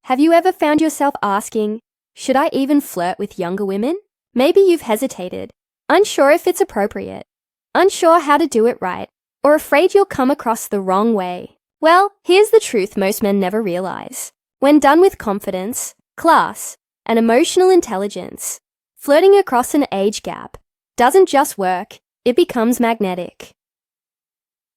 Have you ever found yourself asking, should I even flirt with younger women? Maybe you've hesitated, unsure if it's appropriate, unsure how to do it right, or afraid you'll come across the wrong way. Well, here's the truth most men never realize. When done with confidence, class, and emotional intelligence, flirting across an age gap doesn't just work, it becomes magnetic.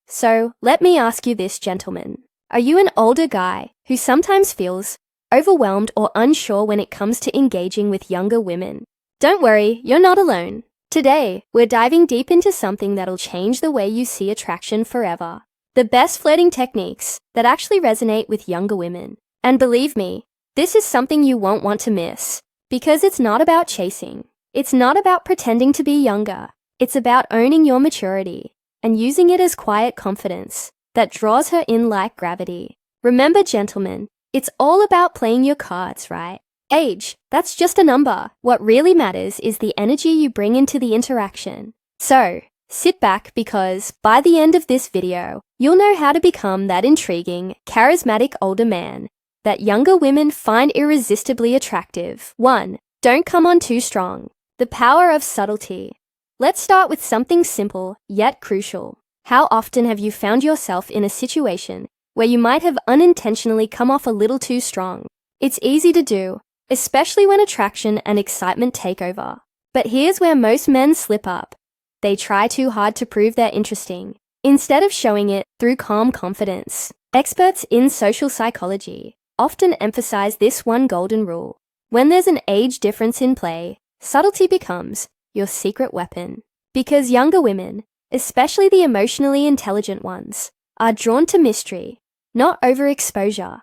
So, let me ask you this, gentlemen. Are you an older guy who sometimes feels overwhelmed or unsure when it comes to engaging with younger women? Don't worry, you're not alone. Today, we're diving deep into something that'll change the way you see attraction forever. The best flirting techniques that actually resonate with younger women. And believe me, this is something you won't want to miss, because it's not about chasing. It's not about pretending to be younger. It's about owning your maturity and using it as quiet confidence that draws her in like gravity. Remember, gentlemen, it's all about playing your cards right. Age, that's just a number. What really matters is the energy you bring into the interaction. So, sit back because by the end of this video, you'll know how to become that intriguing, charismatic older man that younger women find irresistibly attractive. 1. Don't come on too strong. The power of subtlety. Let's start with something simple yet crucial. How often have you found yourself in a situation where you might have unintentionally come off a little too strong? It's easy to do, especially when attraction and excitement take over. But here's where most men slip up. They try too hard to prove they're interesting, instead of showing it through calm confidence. Experts in social psychology often emphasize this one golden rule. When there's an age difference in play, subtlety becomes your secret weapon. Because younger women, especially the emotionally intelligent ones, are drawn to mystery, not overexposure.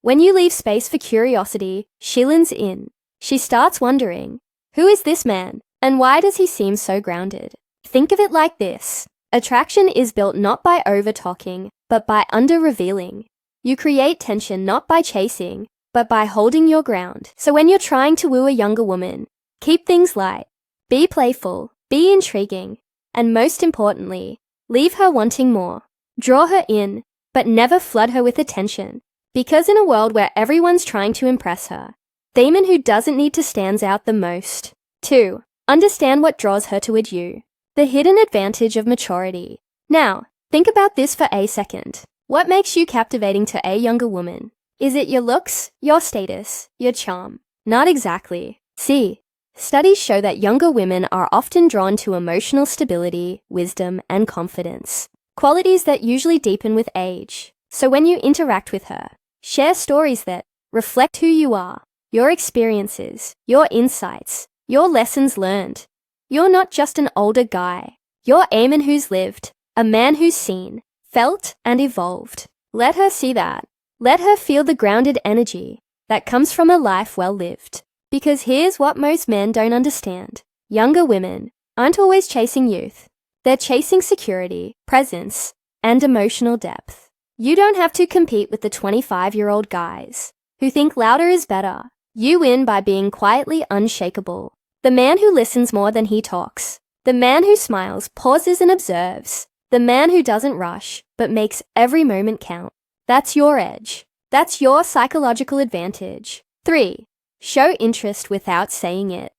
When you leave space for curiosity, she leans in. She starts wondering, who is this man, and why does he seem so grounded? Think of it like this. Attraction is built not by over-talking, but by under-revealing. You create tension not by chasing, but by holding your ground. So when you're trying to woo a younger woman, keep things light. Be playful, be intriguing, and most importantly, leave her wanting more. Draw her in, but never flood her with attention. Because in a world where everyone's trying to impress her, the man who doesn't need to stand out the most. 2. Understand what draws her toward you. The hidden advantage of maturity. Now, think about this for a second. What makes you captivating to a younger woman? Is it your looks, your status, your charm? Not exactly. See, studies show that younger women are often drawn to emotional stability, wisdom, and confidence. Qualities that usually deepen with age. So when you interact with her, share stories that reflect who you are, your experiences, your insights, your lessons learned. You're not just an older guy. You're a man who's lived, a man who's seen, felt, and evolved. Let her see that. Let her feel the grounded energy that comes from a life well lived. Because here's what most men don't understand. Younger women aren't always chasing youth. They're chasing security, presence, and emotional depth. You don't have to compete with the 25-year-old guys who think louder is better. You win by being quietly unshakable. The man who listens more than he talks. The man who smiles, pauses, and observes. The man who doesn't rush, but makes every moment count. That's your edge. That's your psychological advantage. 3. Show interest without saying it.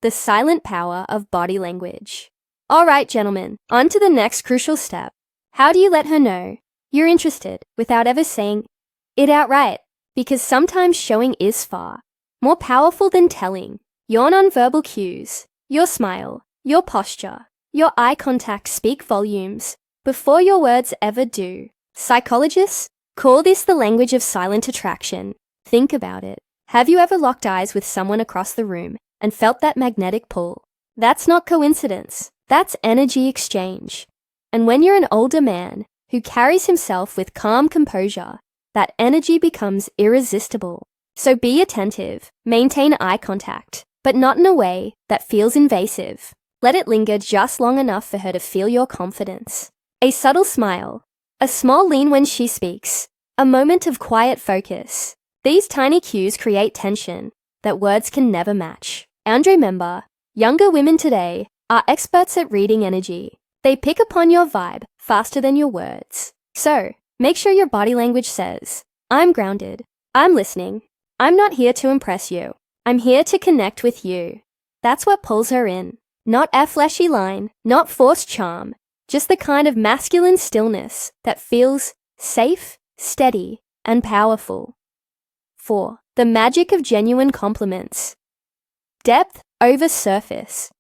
The silent power of body language. All right, gentlemen, on to the next crucial step. How do you let her know you're interested without ever saying it outright? Because sometimes showing is far more powerful than telling. Your nonverbal cues, your smile, your posture, your eye contact speak volumes before your words ever do. Psychologists call this the language of silent attraction. Think about it. Have you ever locked eyes with someone across the room and felt that magnetic pull? That's not coincidence. That's energy exchange. And when you're an older man who carries himself with calm composure, that energy becomes irresistible. So be attentive, maintain eye contact, but not in a way that feels invasive. Let it linger just long enough for her to feel your confidence. A subtle smile, a small lean when she speaks, a moment of quiet focus. These tiny cues create tension that words can never match. And remember, younger women today are experts at reading energy. They pick upon your vibe faster than your words. So, make sure your body language says, I'm grounded, I'm listening, I'm not here to impress you. I'm here to connect with you. That's what pulls her in. Not a flashy line, not forced charm, just the kind of masculine stillness that feels safe, steady, and powerful. 4. The magic of genuine compliments. Depth over surface.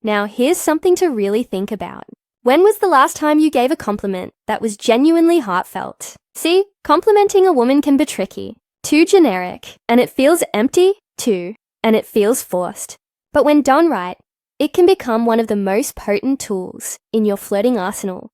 Now here's something to really think about. When was the last time you gave a compliment that was genuinely heartfelt? See, complimenting a woman can be tricky, too generic, and it feels empty, too, and it feels forced. But when done right, it can become one of the most potent tools in your flirting arsenal.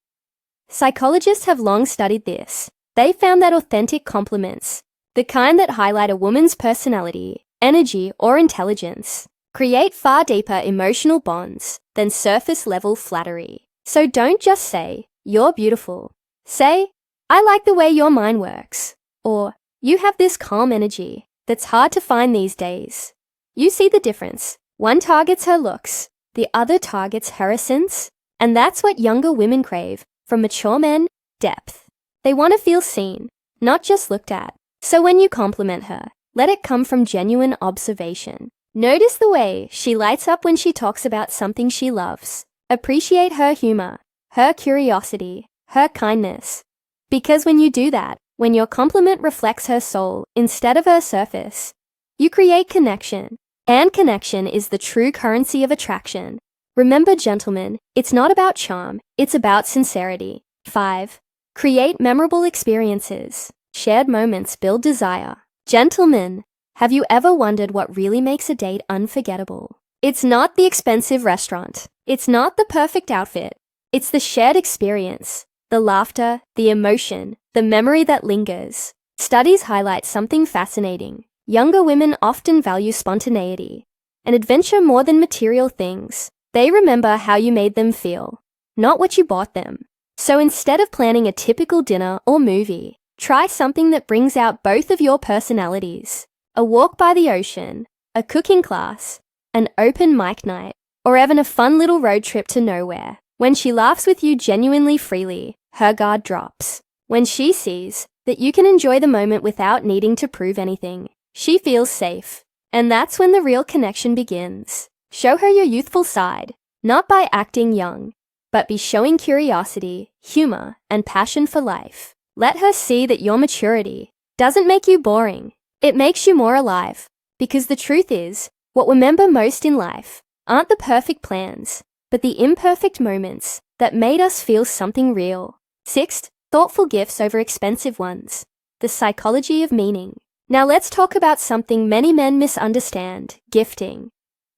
Psychologists have long studied this. They found that authentic compliments, the kind that highlight a woman's personality, energy, or intelligence, create far deeper emotional bonds than surface-level flattery. So don't just say, "You're beautiful." Say, "I like the way your mind works," or "You have this calm energy that's hard to find these days." You see the difference. One targets her looks, the other targets her essence, and that's what younger women crave from mature men: depth. They want to feel seen, not just looked at. So when you compliment her, let it come from genuine observation. Notice the way she lights up when she talks about something she loves. Appreciate her humor, her curiosity, her kindness. Because when you do that, when your compliment reflects her soul instead of her surface, you create connection. And connection is the true currency of attraction. Remember, gentlemen, it's not about charm, it's about sincerity. 5. Create memorable experiences. Shared moments build desire. Gentlemen, have you ever wondered what really makes a date unforgettable? It's not the expensive restaurant. It's not the perfect outfit. It's the shared experience, the laughter, the emotion, the memory that lingers. Studies highlight something fascinating. Younger women often value spontaneity and adventure more than material things. They remember how you made them feel, not what you bought them. So instead of planning a typical dinner or movie, try something that brings out both of your personalities. A walk by the ocean, a cooking class, an open mic night, or even a fun little road trip to nowhere. When she laughs with you genuinely freely, her guard drops. When she sees that you can enjoy the moment without needing to prove anything, she feels safe. And that's when the real connection begins. Show her your youthful side, not by acting young, but be showing curiosity, humor, and passion for life. Let her see that your maturity doesn't make you boring. It makes you more alive. Because the truth is, what we remember most in life aren't the perfect plans, but the imperfect moments that made us feel something real. 6. Thoughtful gifts over expensive ones. The psychology of meaning. Now let's talk about something many men misunderstand: gifting.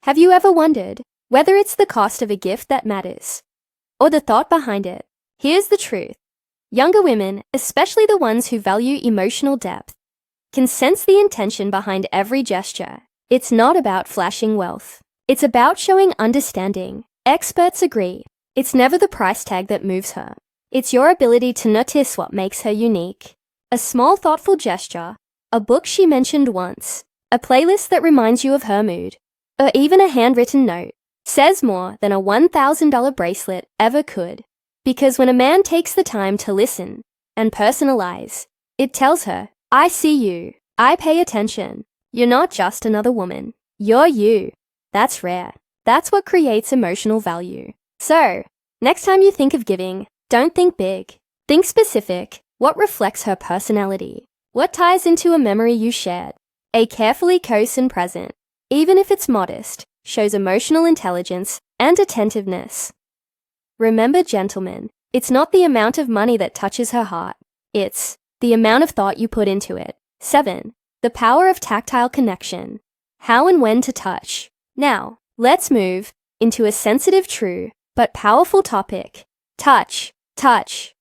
Have you ever wondered whether it's the cost of a gift that matters, or the thought behind it? Here's the truth. Younger women, especially the ones who value emotional depth, can sense the intention behind every gesture. It's not about flashing wealth. It's about showing understanding. Experts agree. It's never the price tag that moves her. It's your ability to notice what makes her unique. A small thoughtful gesture, a book she mentioned once, a playlist that reminds you of her mood, or even a handwritten note, says more than a $1,000 bracelet ever could. Because when a man takes the time to listen and personalize, it tells her, "I see you. I pay attention. You're not just another woman. You're you." That's rare. That's what creates emotional value. So, next time you think of giving, don't think big. Think specific. What reflects her personality? What ties into a memory you shared? A carefully chosen present, even if it's modest, shows emotional intelligence and attentiveness. Remember, gentlemen, it's not the amount of money that touches her heart. It's the amount of thought you put into it. 7. The power of tactile connection. How and when to touch. Now, let's move into a sensitive, true, but powerful topic. Touch. Touch,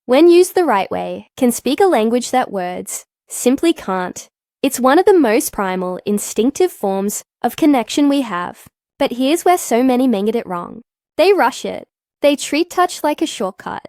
when used the right way, can speak a language that words simply can't. It's one of the most primal, instinctive forms of connection we have. But here's where so many men get it wrong. They rush it. They treat touch like a shortcut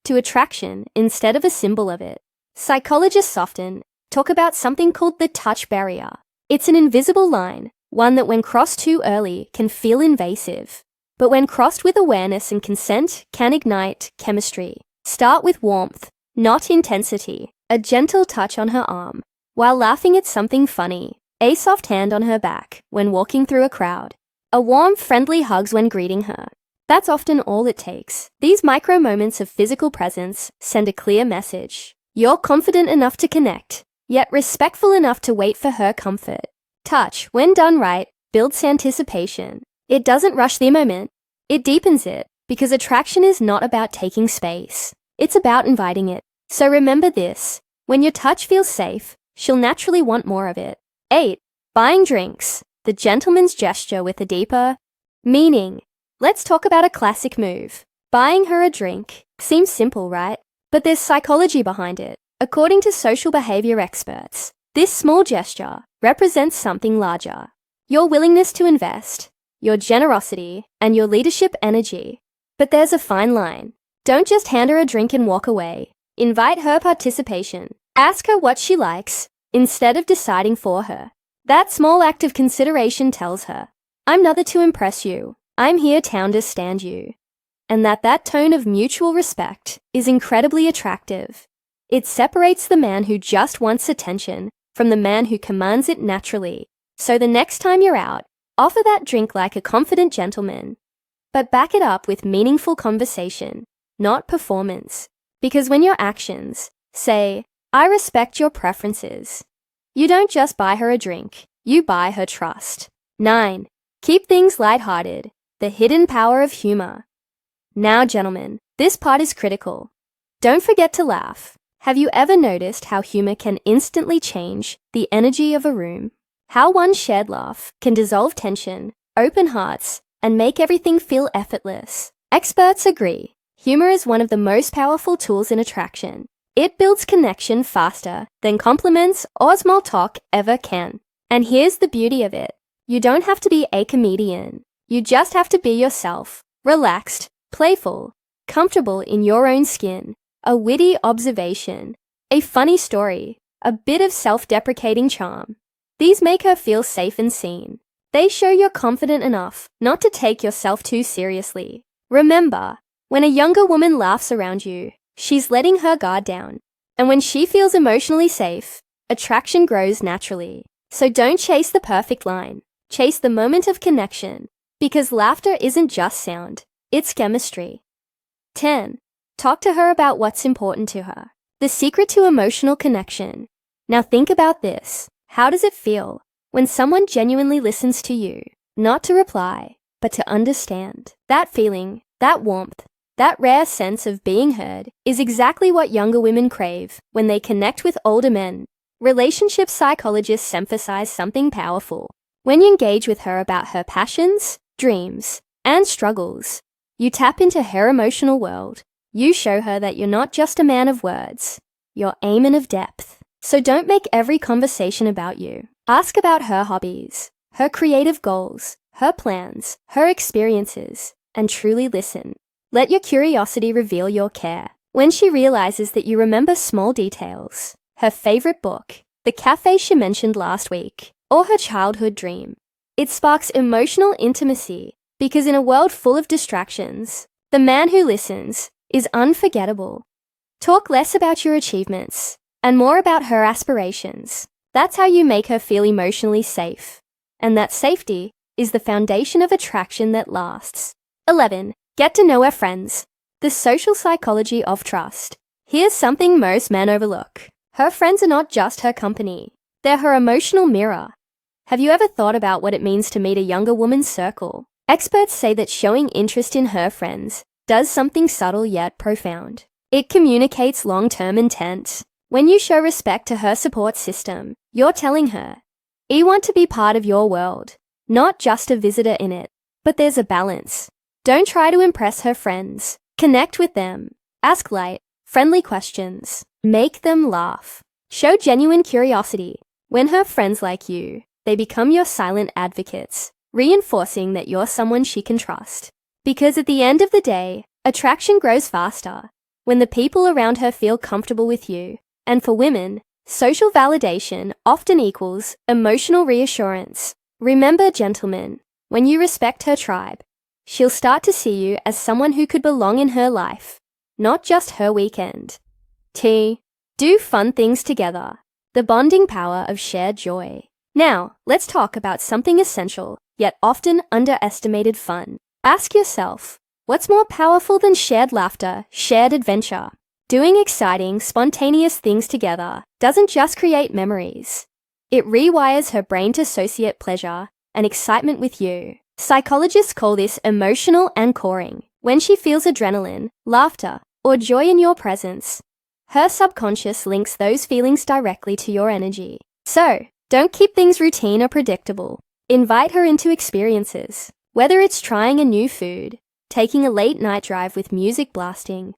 to attraction instead of a symbol of it. Psychologists often talk about something called the touch barrier. It's an invisible line, one that when crossed too early can feel invasive. But when crossed with awareness and consent, can ignite chemistry. Start with warmth, not intensity. A gentle touch on her arm, while laughing at something funny, a soft hand on her back when walking through a crowd, a warm, friendly hugs when greeting her. That's often all it takes. These micro moments of physical presence send a clear message. You're confident enough to connect, yet respectful enough to wait for her comfort. Touch, when done right, builds anticipation. It doesn't rush the moment. It deepens it, because attraction is not about taking space. It's about inviting it. So remember this. When your touch feels safe, she'll naturally want more of it. 8. Buying drinks. The gentleman's gesture with a deeper meaning. Let's talk about a classic move. Buying her a drink. Seems simple, right? But there's psychology behind it. According to social behavior experts, this small gesture represents something larger. Your willingness to invest, your generosity, and your leadership energy. But there's a fine line. Don't just hand her a drink and walk away. Invite her participation. Ask her what she likes, instead of deciding for her. That small act of consideration tells her, I'm not there to impress you. I'm here to understand you. And that tone of mutual respect is incredibly attractive. It separates the man who just wants attention from the man who commands it naturally. So the next time you're out, offer that drink like a confident gentleman. But back it up with meaningful conversation, not performance. Because when your actions say, I respect your preferences, you don't just buy her a drink, you buy her trust. 9. Keep things lighthearted. The hidden power of humor. Now, gentlemen, this part is critical. Don't forget to laugh. Have you ever noticed how humor can instantly change the energy of a room? How one shared laugh can dissolve tension, open hearts, and make everything feel effortless. Experts agree. Humor is one of the most powerful tools in attraction. It builds connection faster than compliments or small talk ever can. And here's the beauty of it. You don't have to be a comedian. You just have to be yourself, relaxed, playful, comfortable in your own skin, a witty observation, a funny story, a bit of self-deprecating charm. These make her feel safe and seen. They show you're confident enough not to take yourself too seriously. Remember, when a younger woman laughs around you, she's letting her guard down. And when she feels emotionally safe, attraction grows naturally. So don't chase the perfect line. Chase the moment of connection. Because laughter isn't just sound, it's chemistry. 10. Talk to her about what's important to her. The secret to emotional connection. Now think about this. How does it feel when someone genuinely listens to you? Not to reply, but to understand. That feeling, that warmth, that rare sense of being heard is exactly what younger women crave when they connect with older men. Relationship psychologists emphasize something powerful. When you engage with her about her passions, dreams, and struggles, you tap into her emotional world. You show her that you're not just a man of words, you're a man of depth. So don't make every conversation about you. Ask about her hobbies, her creative goals, her plans, her experiences, and truly listen. Let your curiosity reveal your care. When she realizes that you remember small details, her favorite book, the cafe she mentioned last week, or her childhood dream, it sparks emotional intimacy because in a world full of distractions, the man who listens is unforgettable. Talk less about your achievements and more about her aspirations. That's how you make her feel emotionally safe. And that safety is the foundation of attraction that lasts. 11. Get to know her friends. The social psychology of trust. Here's something most men overlook. Her friends are not just her company. They're her emotional mirror. Have you ever thought about what it means to meet a younger woman's circle? Experts say that showing interest in her friends does something subtle yet profound. It communicates long-term intent. When you show respect to her support system, you're telling her, I want to be part of your world, not just a visitor in it. But there's a balance. Don't try to impress her friends. Connect with them. Ask light, friendly questions. Make them laugh. Show genuine curiosity. When her friends like you, they become your silent advocates, reinforcing that you're someone she can trust. Because at the end of the day, attraction grows faster when the people around her feel comfortable with you. And for women, social validation often equals emotional reassurance. Remember, gentlemen, when you respect her tribe, she'll start to see you as someone who could belong in her life, not just her weekend. Do fun things together. the bonding power of shared joy. Now, let's talk about something essential, yet often underestimated fun. Ask yourself, what's more powerful than shared laughter, shared adventure? Doing exciting, spontaneous things together doesn't just create memories. It rewires her brain to associate pleasure and excitement with you. Psychologists call this emotional anchoring. When she feels adrenaline, laughter, or joy in your presence, her subconscious links those feelings directly to your energy. So, don't keep things routine or predictable. Invite her into experiences. Whether it's trying a new food, taking a late-night drive with music blasting,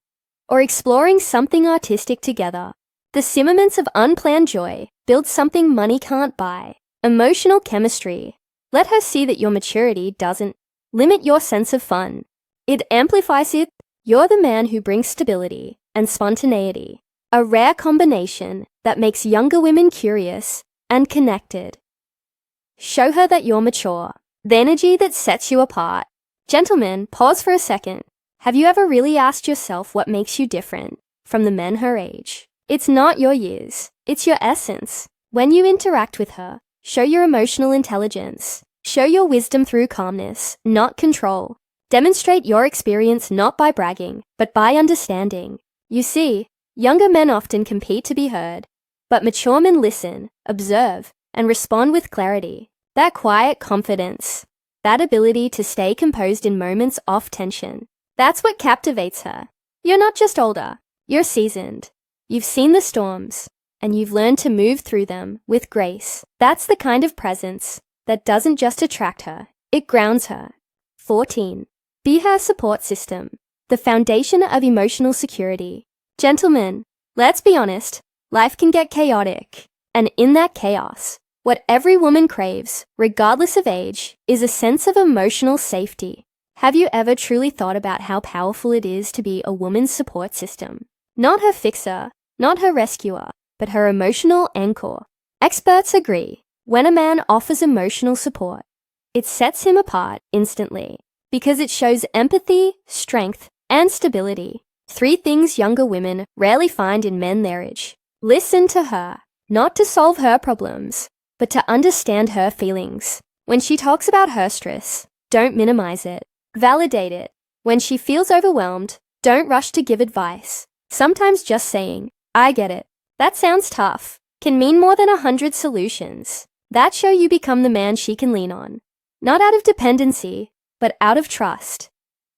or exploring something artistic together, the simmerments of unplanned joy build something money can't buy. Emotional chemistry. Let her see that your maturity doesn't limit your sense of fun. It amplifies it. You're the man who brings stability and spontaneity, a rare combination that makes younger women curious and connected. Show her that you're mature, the energy that sets you apart. Gentlemen, pause for a second. Have you ever really asked yourself what makes you different from the men her age? It's not your years, it's your essence. When you interact with her, show your emotional intelligence. Show your wisdom through calmness, not control. Demonstrate your experience not by bragging, but by understanding. You see, younger men often compete to be heard, but mature men listen, observe, and respond with clarity. That quiet confidence, that ability to stay composed in moments of tension, that's what captivates her. You're not just older, you're seasoned. You've seen the storms, and you've learned to move through them with grace. That's the kind of presence that doesn't just attract her, it grounds her. 14. Be her support system, the foundation of emotional security. Gentlemen, let's be honest, life can get chaotic, and in that chaos, what every woman craves, regardless of age, is a sense of emotional safety. Have you ever truly thought about how powerful it is to be a woman's support system? Not her fixer, not her rescuer, but her emotional anchor. Experts agree, when a man offers emotional support, it sets him apart instantly because it shows empathy, strength, and stability. 3 things younger women rarely find in men their age. Listen to her, not to solve her problems, but to understand her feelings. When she talks about her stress, don't minimize it. Validate it. When she feels overwhelmed, don't rush to give advice. Sometimes just saying, I get it, that sounds tough, can mean more than 100 solutions. That show you become the man she can lean on. Not out of dependency, but out of trust.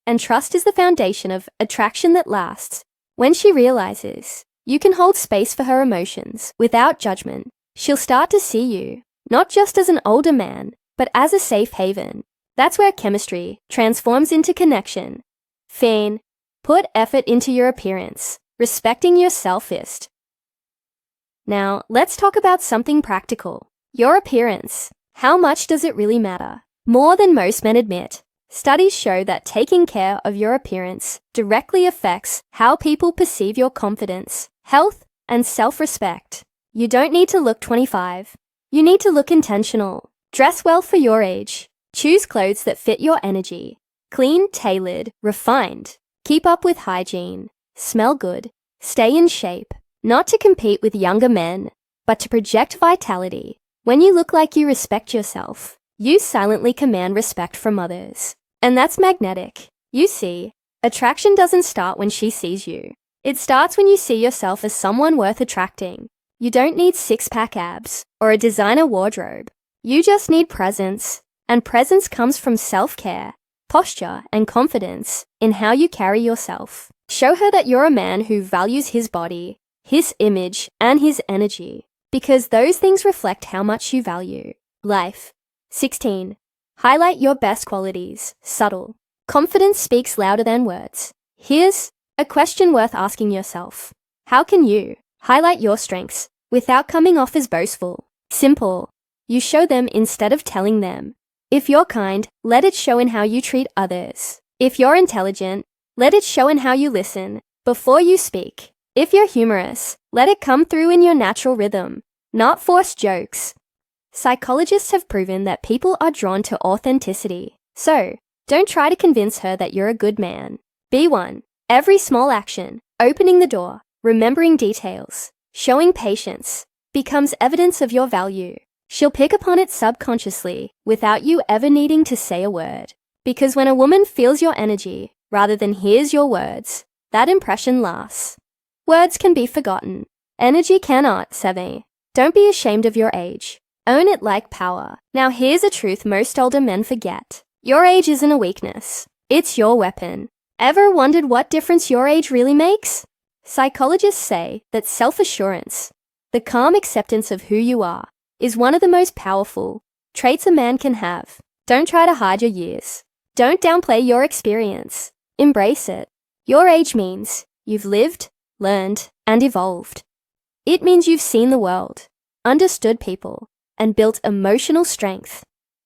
And trust is the foundation of attraction that lasts. When she realizes you can hold space for her emotions without judgment, she'll start to see you, not just as an older man, but as a safe haven. That's where chemistry transforms into connection. Fine. Put effort into your appearance, respecting yourself first. Now, let's talk about something practical. Your appearance. How much does it really matter? More than most men admit. Studies show that taking care of your appearance directly affects how people perceive your confidence, health, and self-respect. You don't need to look 25. You need to look intentional. Dress well for your age. Choose clothes that fit your energy. Clean, tailored, refined. Keep up with hygiene. Smell good. Stay in shape. Not to compete with younger men, but to project vitality. When you look like you respect yourself, you silently command respect from others. And that's magnetic. You see, attraction doesn't start when she sees you. It starts when you see yourself as someone worth attracting. You don't need 6-pack abs or a designer wardrobe. You just need presence. And presence comes from self-care, posture, and confidence in how you carry yourself. Show her that you're a man who values his body, his image, and his energy, because those things reflect how much you value life. 16. Highlight your best qualities. Subtle. Confidence speaks louder than words. Here's a question worth asking yourself. How can you highlight your strengths without coming off as boastful? Simple. You show them instead of telling them. If you're kind, let it show in how you treat others. If you're intelligent, let it show in how you listen before you speak. If you're humorous, let it come through in your natural rhythm, not forced jokes. Psychologists have proven that people are drawn to authenticity. So, don't try to convince her that you're a good man. Be one. Every small action, opening the door, remembering details, showing patience, becomes evidence of your value. She'll pick upon it subconsciously without you ever needing to say a word. Because when a woman feels your energy rather than hears your words, that impression lasts. Words can be forgotten. Energy cannot, Seve. Don't be ashamed of your age. Own it like power. Now here's a truth most older men forget. Your age isn't a weakness. It's your weapon. Ever wondered what difference your age really makes? Psychologists say that self-assurance, the calm acceptance of who you are, is one of the most powerful traits a man can have. Don't try to hide your years. Don't downplay your experience. Embrace it. Your age means you've lived, learned, and evolved. It means you've seen the world, understood people, and built emotional strength.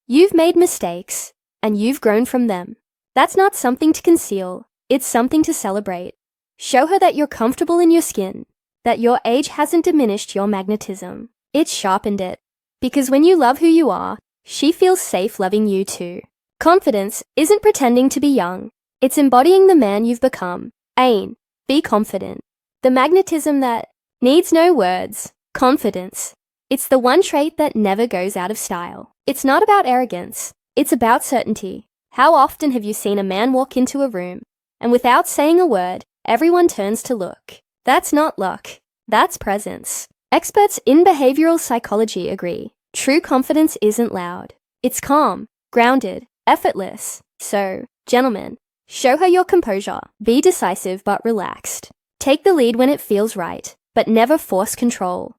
You've made mistakes, and you've grown from them. That's not something to conceal. It's something to celebrate. Show her that you're comfortable in your skin, that your age hasn't diminished your magnetism. It's sharpened it. Because when you love who you are, she feels safe loving you too. Confidence isn't pretending to be young. It's embodying the man you've become. Ain, be confident. The magnetism that needs no words. Confidence. It's the one trait that never goes out of style. It's not about arrogance. It's about certainty. How often have you seen a man walk into a room, and without saying a word, everyone turns to look? That's not luck. That's presence. Experts in behavioral psychology agree. True confidence isn't loud. It's calm, grounded, effortless. So, gentlemen, show her your composure. Be decisive but relaxed. Take the lead when it feels right, but never force control.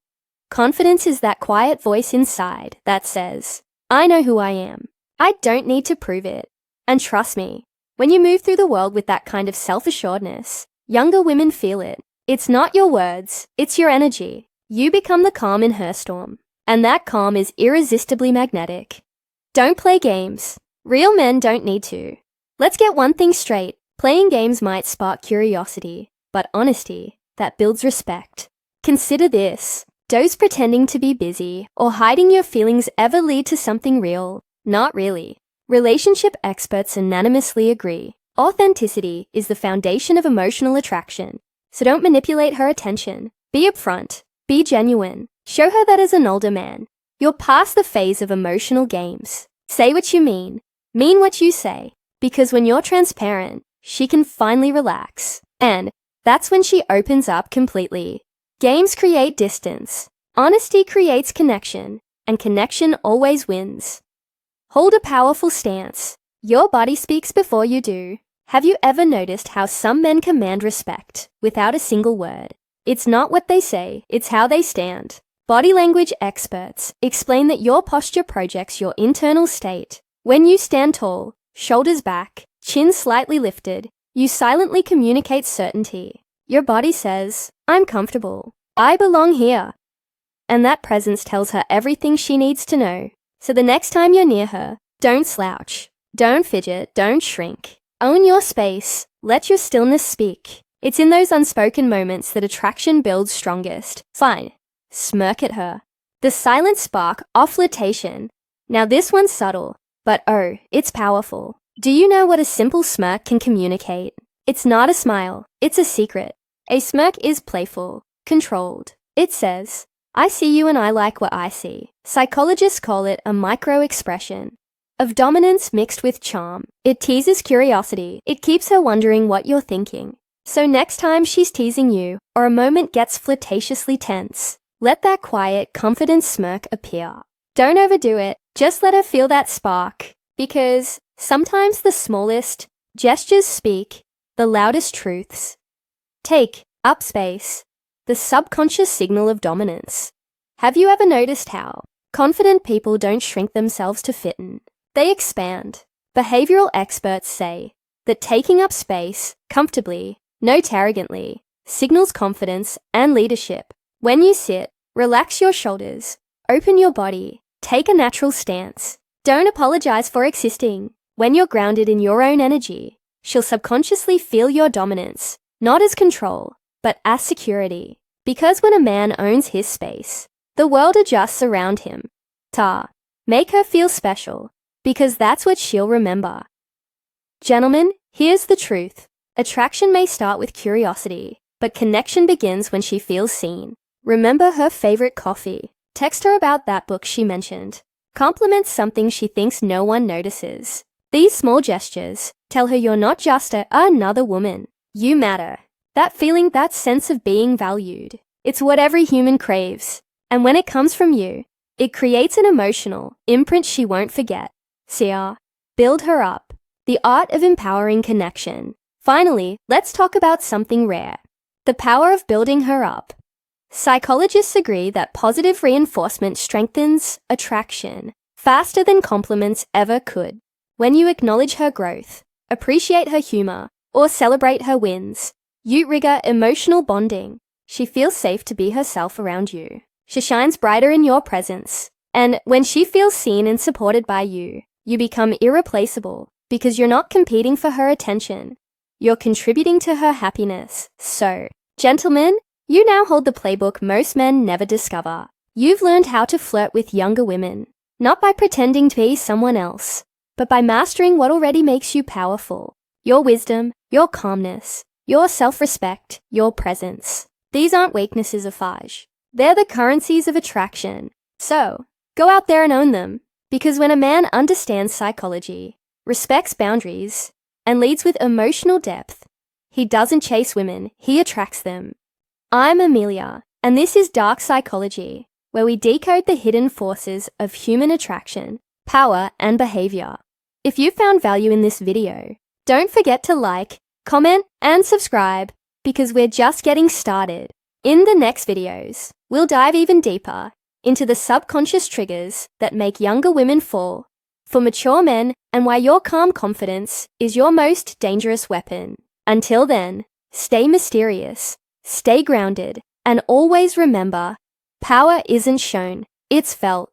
Confidence is that quiet voice inside that says, I know who I am. I don't need to prove it. And trust me, when you move through the world with that kind of self-assuredness, younger women feel it. It's not your words, it's your energy. You become the calm in her storm, and that calm is irresistibly magnetic. Don't play games. Real men don't need to. Let's get one thing straight. Playing games might spark curiosity, but honesty, that builds respect. Consider this. Does pretending to be busy or hiding your feelings ever lead to something real? Not really. Relationship experts unanimously agree. Authenticity is the foundation of emotional attraction. So don't manipulate her attention. Be upfront. Be genuine. Show her that as an older man, you're past the phase of emotional games. Say what you mean what you say. Because when you're transparent, she can finally relax. And that's when she opens up completely. Games create distance. Honesty creates connection. And connection always wins. Hold a powerful stance. Your body speaks before you do. Have you ever noticed how some men command respect without a single word? It's not what they say, it's how they stand. Body language experts explain that your posture projects your internal state. When you stand tall, shoulders back, chin slightly lifted, you silently communicate certainty. Your body says, I'm comfortable. I belong here. And that presence tells her everything she needs to know. So the next time you're near her, don't slouch. Don't fidget, don't shrink. Own your space. Let your stillness speak. It's in those unspoken moments that attraction builds strongest. Fine. Smirk at her. The silent spark of flirtation. Now this one's subtle, but oh, it's powerful. Do you know what a simple smirk can communicate? It's not a smile, it's a secret. A smirk is playful, controlled. It says, I see you and I like what I see. Psychologists call it a micro-expression of dominance mixed with charm. It teases curiosity. It keeps her wondering what you're thinking. So next time she's teasing you, or a moment gets flirtatiously tense, let that quiet, confident smirk appear. Don't overdo it. Just let her feel that spark. Because sometimes the smallest gestures speak the loudest truths. Take up space. The subconscious signal of dominance. Have you ever noticed how confident people don't shrink themselves to fit in? They expand. Behavioral experts say that taking up space comfortably, not arrogantly, signals confidence and leadership. When you sit, relax your shoulders, open your body, take a natural stance. Don't apologize for existing. When you're grounded in your own energy, she'll subconsciously feel your dominance, not as control, but as security. Because when a man owns his space, the world adjusts around him. Make her feel special, because that's what she'll remember. Gentlemen, here's the truth. Attraction may start with curiosity, but connection begins when she feels seen. Remember her favorite coffee. Text her about that book she mentioned. Compliment something she thinks no one notices. These small gestures tell her you're not just another woman. You matter. That feeling, that sense of being valued. It's what every human craves. And when it comes from you, it creates an emotional imprint she won't forget. Sia, build her up. The art of empowering connection. Finally, let's talk about something rare. The power of building her up. Psychologists agree that positive reinforcement strengthens attraction faster than compliments ever could. When you acknowledge her growth, appreciate her humor, or celebrate her wins, you trigger emotional bonding. She feels safe to be herself around you. She shines brighter in your presence. And when she feels seen and supported by you, you become irreplaceable because you're not competing for her attention. You're contributing to her happiness. So, gentlemen, you now hold the playbook most men never discover. You've learned how to flirt with younger women, not by pretending to be someone else, but by mastering what already makes you powerful. Your wisdom, your calmness, your self-respect, your presence. These aren't weaknesses of Faj. They're the currencies of attraction. So, go out there and own them. Because when a man understands psychology, respects boundaries, and leads with emotional depth, he doesn't chase women, he attracts them. I'm Amelia, and this is Dark Psychology, where we decode the hidden forces of human attraction, power, and behavior. If you found value in this video, don't forget to like, comment, and subscribe, because we're just getting started. In the next videos, we'll dive even deeper into the subconscious triggers that make younger women fall for mature men and why your calm confidence is your most dangerous weapon. Until then, stay mysterious, stay grounded, and always remember, power isn't shown, it's felt.